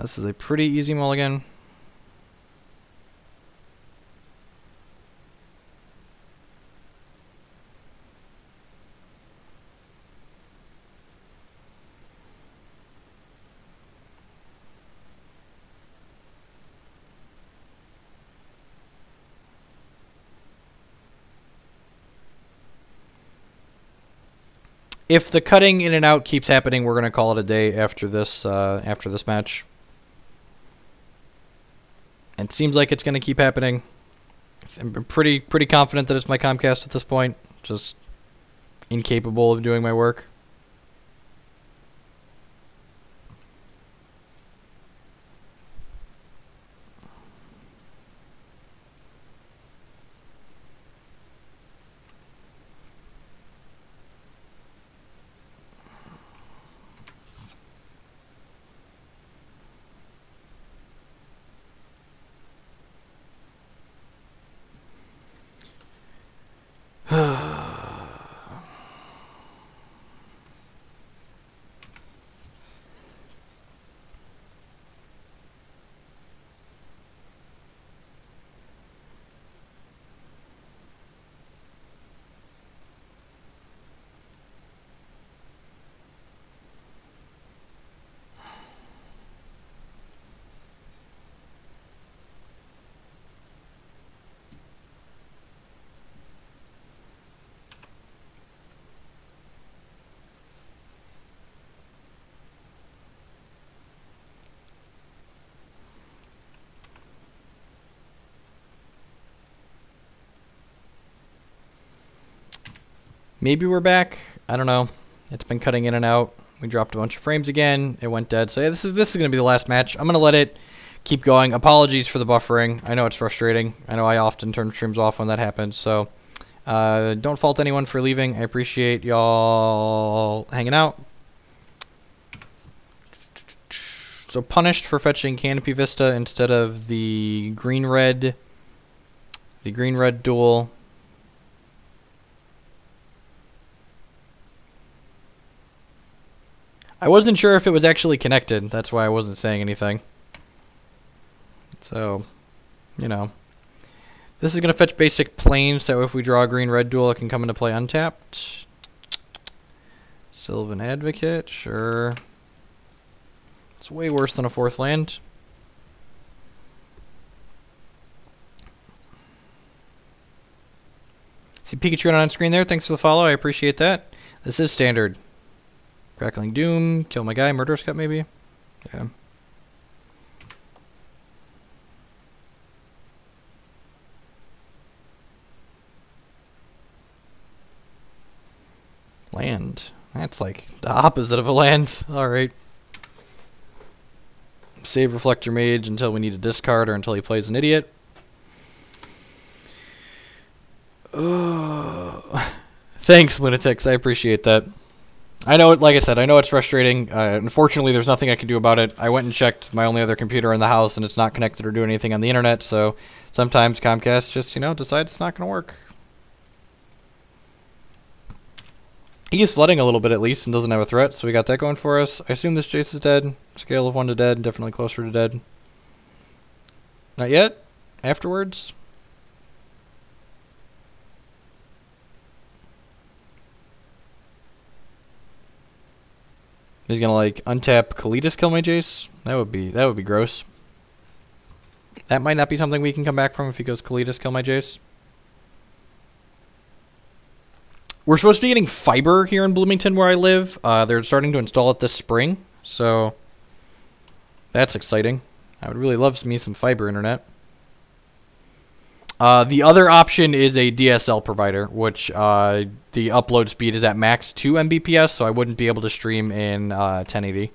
This is a pretty easy mulligan. If the cutting in and out keeps happening, we're gonna call it a day after this match. And it seems like it's gonna keep happening. I'm pretty confident that it's my Comcast at this point. Just incapable of doing my work. Maybe we're back. I don't know. It's been cutting in and out. We dropped a bunch of frames again. It went dead. So yeah, this is going to be the last match. I'm going to let it keep going. Apologies for the buffering. I know it's frustrating. I know I often turn streams off when that happens. So don't fault anyone for leaving. I appreciate y'all hanging out. So punished for fetching Canopy Vista instead of the green-red duel. I wasn't sure if it was actually connected. That's why I wasn't saying anything. So, you know. This is going to fetch basic planes, so if we draw a green-red duel, it can come into play untapped. Sylvan Advocate, sure. It's way worse than a 4th land. See Pikachu on screen there. Thanks for the follow. I appreciate that. This is standard. Crackling Doom, kill my guy, Murderous Cut maybe? Yeah. Land. That's like the opposite of a land. Alright. Save Reflector Mage until we need a discard or until he plays an idiot. Oh. Thanks, Lunatics. I appreciate that. I know, like I said, I know it's frustrating. Unfortunately, there's nothing I can do about it. I went and checked my only other computer in the house, and it's not connected or doing anything on the internet, so sometimes Comcast just, you know, decides it's not going to work. He's flooding a little bit at least and doesn't have a threat, so we got that going for us. I assume this Jace is dead. Scale of 1 to dead, definitely closer to dead. Not yet. Afterwards. He's gonna like untap Kalitas, kill my Jace. That would be gross. That might not be something we can come back from if he goes Kalitas, kill my Jace. We're supposed to be getting fiber here in Bloomington where I live. They're starting to install it this spring, so that's exciting. I would really love me some fiber internet. The other option is a DSL provider, which the upload speed is at max 2 Mbps, so I wouldn't be able to stream in 1080.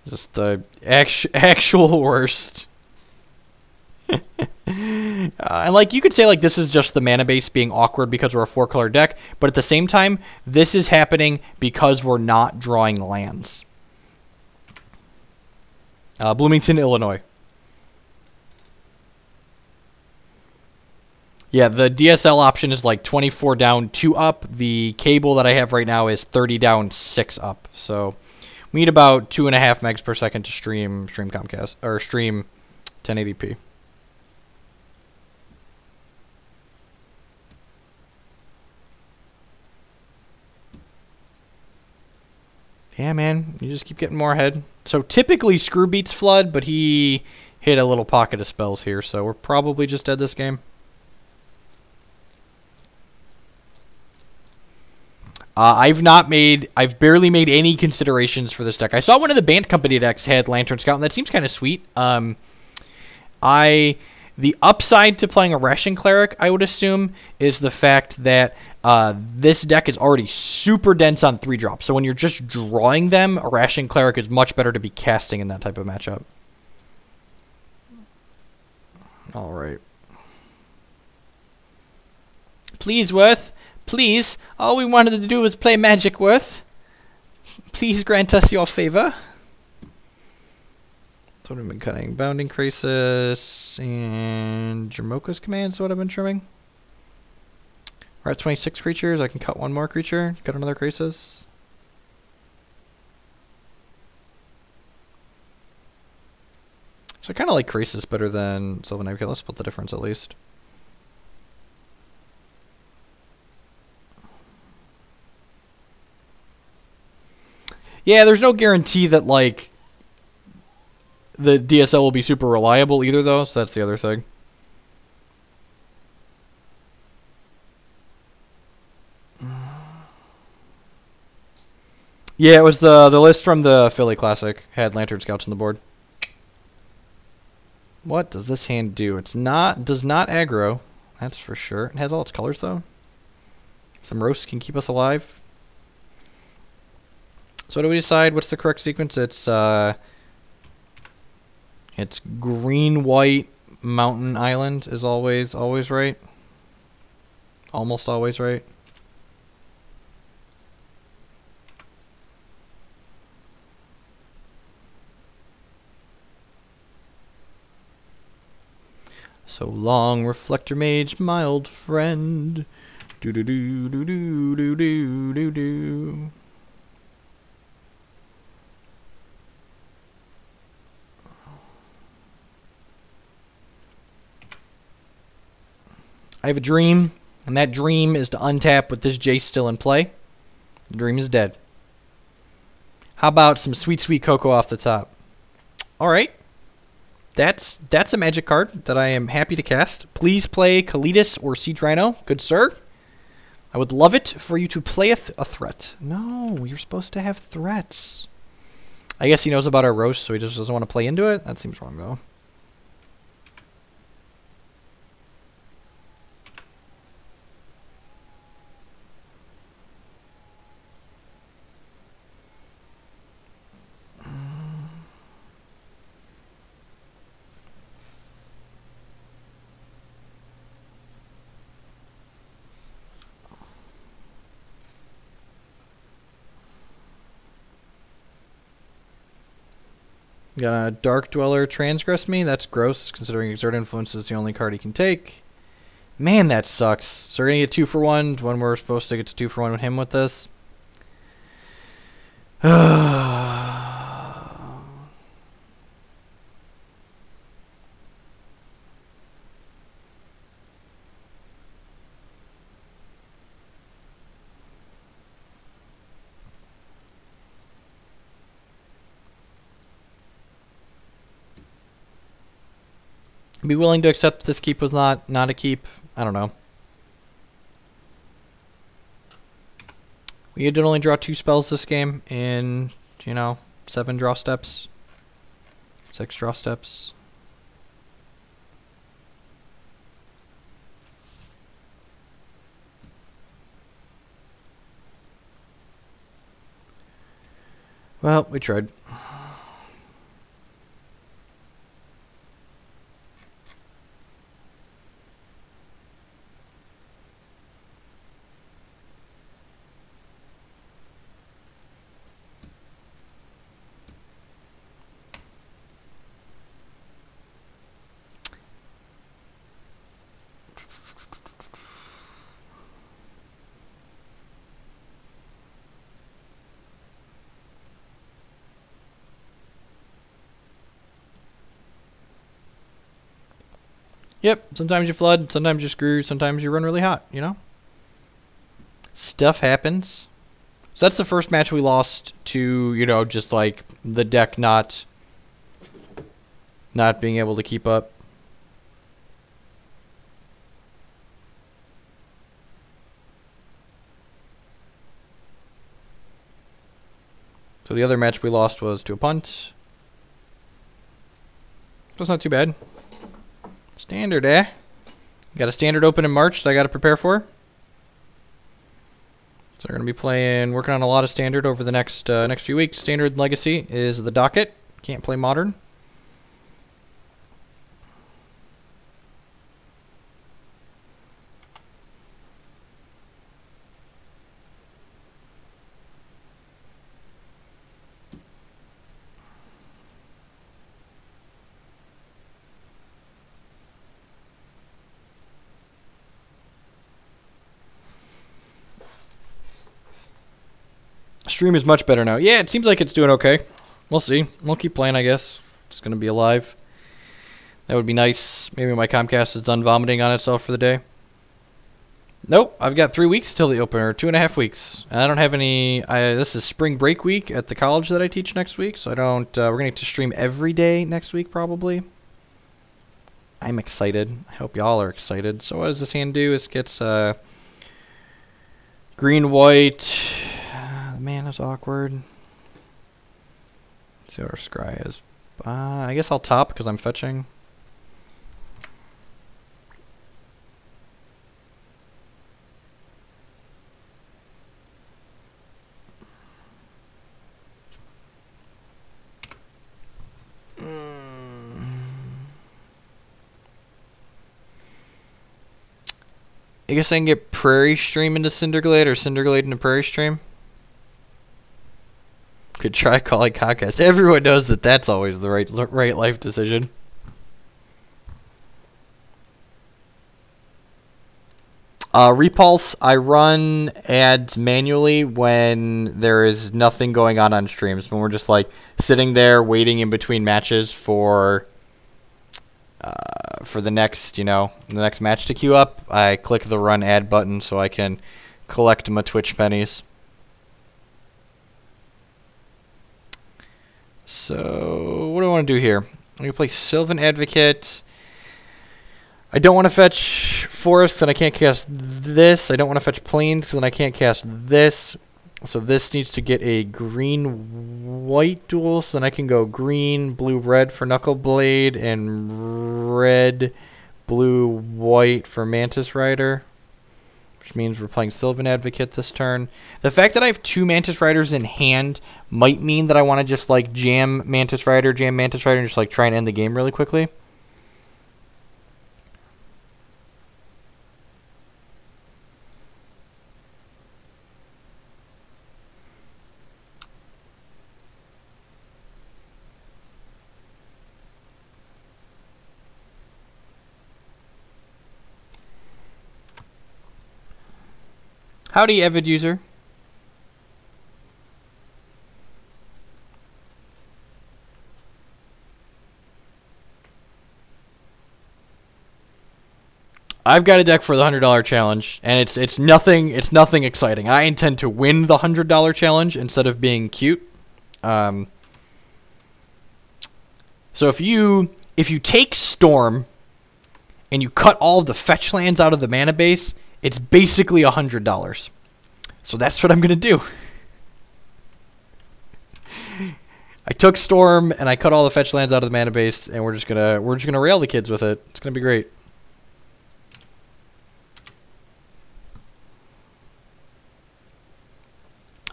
Just the actual worst. And like you could say like this is just the mana base being awkward because we're a 4-color deck, but at the same time, this is happening because we're not drawing lands. Bloomington, Illinois. Yeah, the DSL option is like 24 down, 2 up. The cable that I have right now is 30 down, 6 up. So we need about 2.5 megs per second to stream Comcast or stream 1080p. Yeah, man, you just keep getting more ahead. So typically Screw beats Flood, but he hit a little pocket of spells here, so we're probably just dead this game. I've barely made any considerations for this deck. I saw one of the Band Company decks had Lantern Scout, and that seems kind of sweet. The upside to playing a Ration Cleric, I would assume, is the fact that this deck is already super dense on 3-drops. So when you're just drawing them, a Ration Cleric is much better to be casting in that type of matchup. All right. Please, Worth. Please. All we wanted to do was play Magic, Worth. Please grant us your favor. That's what I've been cutting. Bounding Crisis and Jamoka's Command is what I've been trimming. We're at 26 creatures. I can cut one more creature. Cut another Crisis. So I kind of like Crisis better than Sylvan Nebula. Let's split the difference at least. Yeah, there's no guarantee that, like, the DSL will be super reliable either, though, so that's the other thing. Yeah, it was the list from the Philly Classic. Had Lantern Scouts on the board. What does this hand do? Does not aggro, that's for sure. It has all its colors, though. Some roasts can keep us alive. So what do we decide? What's the correct sequence? It's green, white, mountain, island is always right. Almost always right. So long, Reflector Mage, my old friend. Do do do do do do do do do. I have a dream, and that dream is to untap with this Jace still in play. The dream is dead. How about some sweet, sweet CoCo off the top? All right. That's a magic card that I am happy to cast. Please play Kalitas or Siege Rhino, good sir. I would love it for you to play a threat. No, you're supposed to have threats. I guess he knows about our roast, so he just doesn't want to play into it. That seems wrong, though. Got a Dark Dweller transgress me. That's gross, considering Exert Influence is the only card he can take. Man, that sucks. So we're going to get 2 for 1 when we're supposed to get to 2 for 1 with him with this. Be willing to accept this keep was not a keep. I don't know. We did only draw 2 spells this game in, 7 draw steps. 6 draw steps. Well, we tried. Yep, sometimes you flood, sometimes you screw, sometimes you run really hot, you know? Stuff happens. So that's the first match we lost to, you know, just like the deck not being able to keep up. So the other match we lost was to a punt. That's not too bad. Standard, eh? Got a standard open in March that I got to prepare for. So we're going to be working on a lot of standard over the next few weeks. Standard Legacy is the docket. Can't play Modern. Stream is much better now. Yeah, it seems like it's doing okay. We'll see. We'll keep playing, I guess. It's going to be alive. That would be nice. Maybe my Comcast is done vomiting on itself for the day. Nope, I've got 3 weeks till the opener, 2.5 weeks. I don't have any. This is spring break week at the college that I teach next week, so I don't. We're gonna get to stream every day next week probably. I'm excited. I hope y'all are excited. So what does this hand do? It gets green, white. Man, that's awkward. Let's see what our scry is. I guess I'll top because I'm fetching. I guess I can get Prairie Stream into Cinderglade or Cinderglade into Prairie Stream. Could try calling Comcast. Everyone knows that that's always the right life decision. Repulse, I run ads manually when there is nothing going on streams. When we're just like sitting there waiting in between matches for the next, the next match to queue up, I click the run ad button so I can collect my Twitch pennies. So, what do I want to do here? I'm going to play Sylvan Advocate. I don't want to fetch Forest, and I can't cast this. I don't want to fetch Plains, because then I can't cast this. So this needs to get a green-white duel, so then I can go green, blue, red for Knuckleblade, and red, blue, white for Mantis Rider. Which means we're playing Sylvan Advocate this turn. The fact that I have 2 Mantis Riders in hand might mean that I want to just like jam Mantis Rider, and just like try and end the game really quickly. Howdy, Avid user. I've got a deck for the $100 challenge, and it's nothing exciting. I intend to win the $100 challenge instead of being cute. So if you take Storm and you cut all of the fetch lands out of the mana base, it's basically $100. So that's what I'm gonna do. I took Storm and I cut all the fetch lands out of the mana base, and we're just gonna rail the kids with it. It's gonna be great.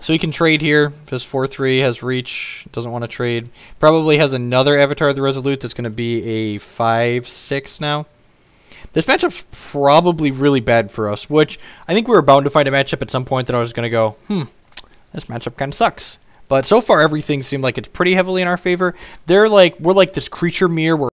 So he can trade here. Just 4/3 has reach. Doesn't want to trade. Probably has another Avatar of the Resolute that's gonna be a 5/6 now. This matchup's probably really bad for us, which I think we were bound to find a matchup at some point that I was going to go, this matchup kind of sucks. But so far, everything seemed like it's pretty heavily in our favor. We're like this creature mirror where